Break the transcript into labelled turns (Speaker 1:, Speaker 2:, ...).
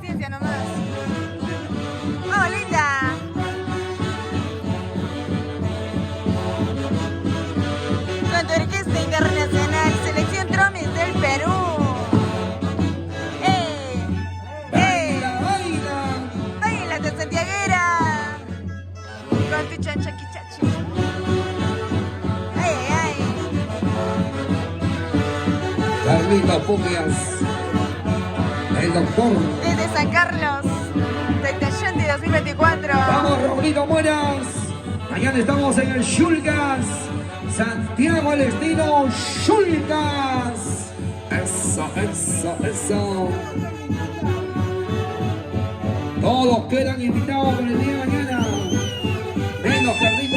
Speaker 1: inicia nomás. ¡Vamos, linda! Canto Orquesta Internacional, Selección Tromis del Perú.
Speaker 2: ¡Baila, baila!
Speaker 1: ¡Baila, tu santiaguera! Con tu chanchaquichachi. ¡Ay, ay!
Speaker 2: Carlito Pumias, el doctor.
Speaker 1: Desde San Carlos, Taytayante 2024.
Speaker 2: Vamos, Raulito Mueras. Mañana estamos en el Shulgas. Santiago del Estino, Shulgas. Eso, eso, eso. Todos quedan invitados para el día de mañana. Menos Carlito.